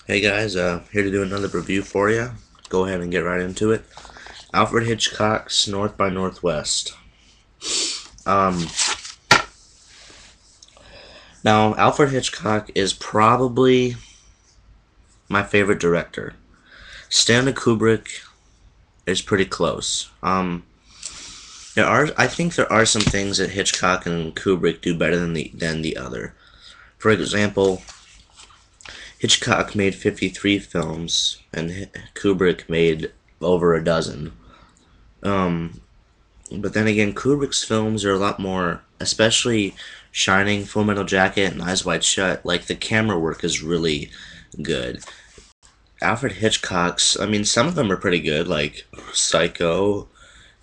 Hey guys, here to do another review for you. Go ahead and get right into it. Alfred Hitchcock's North by Northwest. Um, Now, Alfred Hitchcock is probably my favorite director. Stanley Kubrick is pretty close. I think there are some things that Hitchcock and Kubrick do better than the other. For example, Hitchcock made 53 films, and Kubrick made over a dozen. Um, But then again, Kubrick's films are a lot more, especially Shining, Full Metal Jacket, and Eyes Wide Shut. Like, the camera work is really good. Alfred Hitchcock's, I mean, some of them are pretty good, like Psycho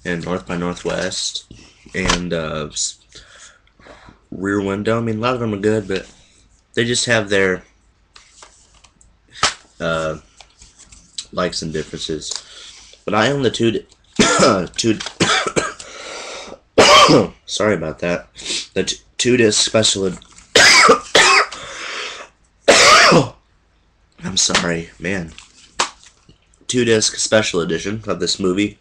and North by Northwest and Rear Window. I mean, a lot of them are good, but they just have their uh, likes and differences. But I own the two sorry about that. The two-disc special. I'm sorry, man. Two-disc special edition of this movie.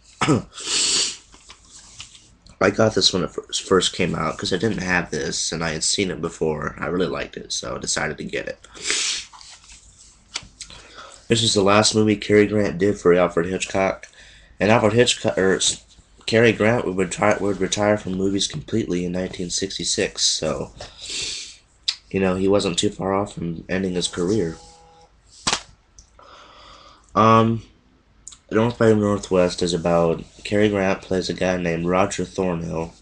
I got this when it first came out because I didn't have this and I had seen it before. I really liked it, so I decided to get it. This is the last movie Cary Grant did for Alfred Hitchcock, and Cary Grant would retire from movies completely in 1966. So, he wasn't too far off from ending his career. North by Northwest is about Cary Grant plays a guy named Roger Thornhill,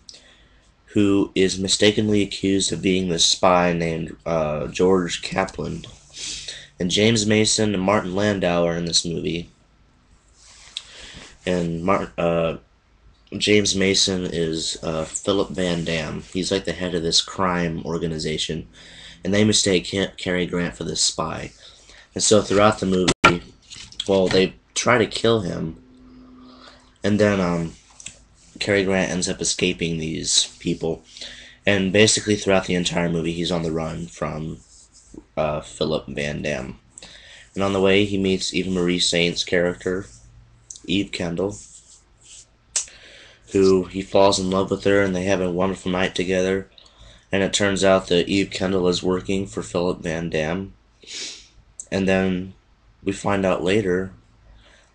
who is mistakenly accused of being the spy named George Kaplan. And James Mason and Martin Landau are in this movie. And James Mason is Philip Van Dam. He's like the head of this crime organization. And they mistake Cary Grant for this spy. And so throughout the movie, well, they try to kill him. And then Cary Grant ends up escaping these people. And basically throughout the entire movie, he's on the run from Philip Van Dam. And on the way, he meets Eva Marie Saint's character, Eve Kendall, who he falls in love with her, and they have a wonderful night together. And it turns out that Eve Kendall is working for Philip Van Dam. And then we find out later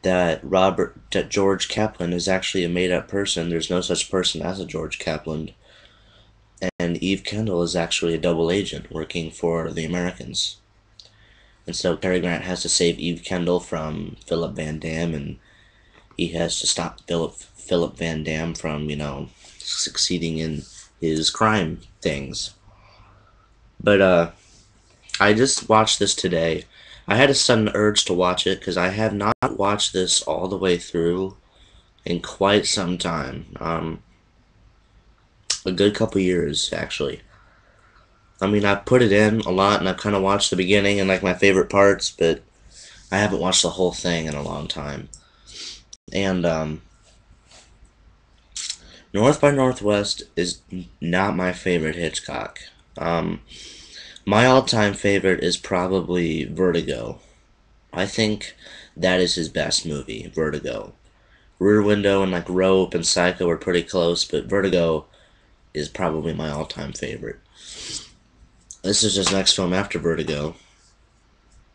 that George Kaplan is actually a made-up person. There's no such person as a George Kaplan. And Eve Kendall is actually a double agent working for the Americans. And so Cary Grant has to save Eve Kendall from Philip Van Dam, and he has to stop Philip Van Dam from, succeeding in his crime things. But I just watched this today. I had a sudden urge to watch it because I have not watched this all the way through in quite some time. A good couple years, actually. I mean, I've put it in a lot, and I've kind of watched the beginning and, like, my favorite parts, but I haven't watched the whole thing in a long time. And, North by Northwest is not my favorite Hitchcock. My all-time favorite is probably Vertigo. I think that is his best movie, Vertigo. Rear Window and, like, Rope and Psycho are pretty close, but Vertigo is probably my all-time favorite. This is his next film after Vertigo.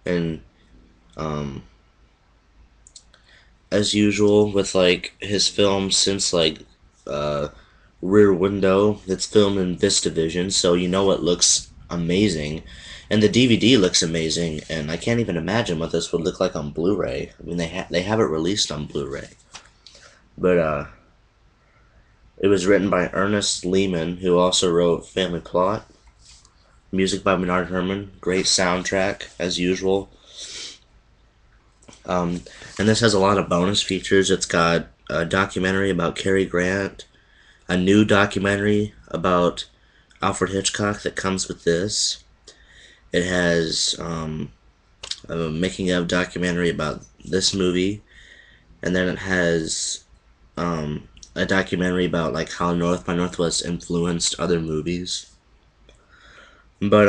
And, as usual with, like, his films since, like, Rear Window, it's filmed in VistaVision, so it looks amazing. And the DVD looks amazing, and I can't even imagine what this would look like on Blu-ray. I mean, they have it released on Blu-ray. But, it was written by Ernest Lehman, who also wrote Family Plot. Music by Bernard Herrmann. Great soundtrack, as usual. And this has a lot of bonus features. It's got a documentary about Cary Grant, a new documentary about Alfred Hitchcock that comes with this. It has a making-of documentary about this movie, and then it has a documentary about, like, how North by Northwest influenced other movies. But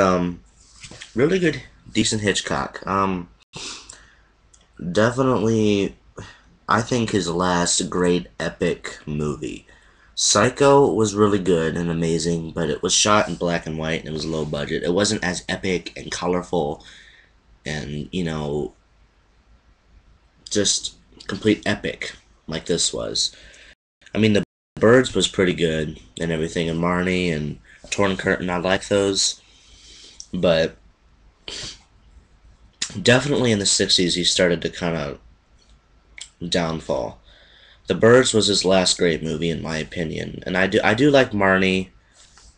really good, decent Hitchcock. Definitely, I think his last great epic movie. Psycho was really good and amazing, but it was shot in black and white and it was low budget. It wasn't as epic and colorful and, just complete epic like this was. I mean, The Birds was pretty good and everything, and Marnie and Torn Curtain, I like those. But definitely in the 60s, he started to kind of downfall. The Birds was his last great movie, in my opinion. And I do like Marnie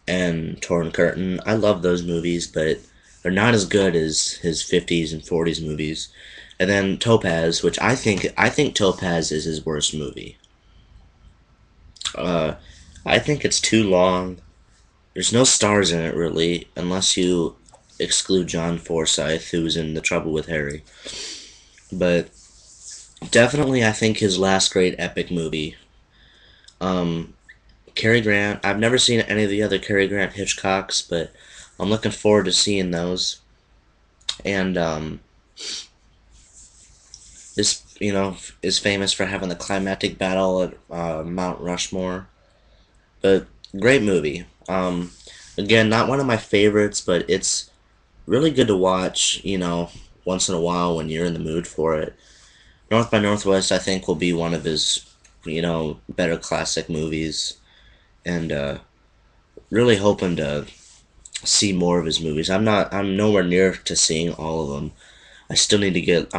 and Torn Curtain. I love those movies, but they're not as good as his 50s and 40s movies. And then Topaz, which I think Topaz is his worst movie. Uh, I think it's too long. There's no stars in it really, unless you exclude John Forsythe, who's in The Trouble with Harry. But definitely, I think his last great epic movie. Um, Cary Grant. I've never seen any of the other Cary Grant Hitchcocks, but I'm looking forward to seeing those. And this, is famous for having the climactic battle at Mount Rushmore. But great movie. Again, not one of my favorites, but it's really good to watch, once in a while when you're in the mood for it. North by Northwest, I think, will be one of his, better classic movies. And really hoping to see more of his movies. I'm nowhere near to seeing all of them. I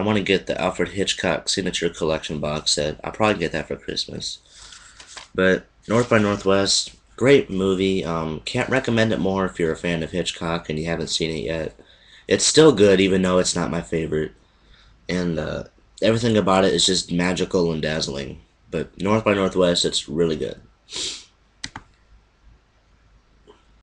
want to get the Alfred Hitchcock Signature Collection box set. I'll probably get that for Christmas. But North by Northwest, great movie. Can't recommend it more if you're a fan of Hitchcock and you haven't seen it yet. It's still good, even though it's not my favorite. And everything about it is just magical and dazzling. But North by Northwest, it's really good.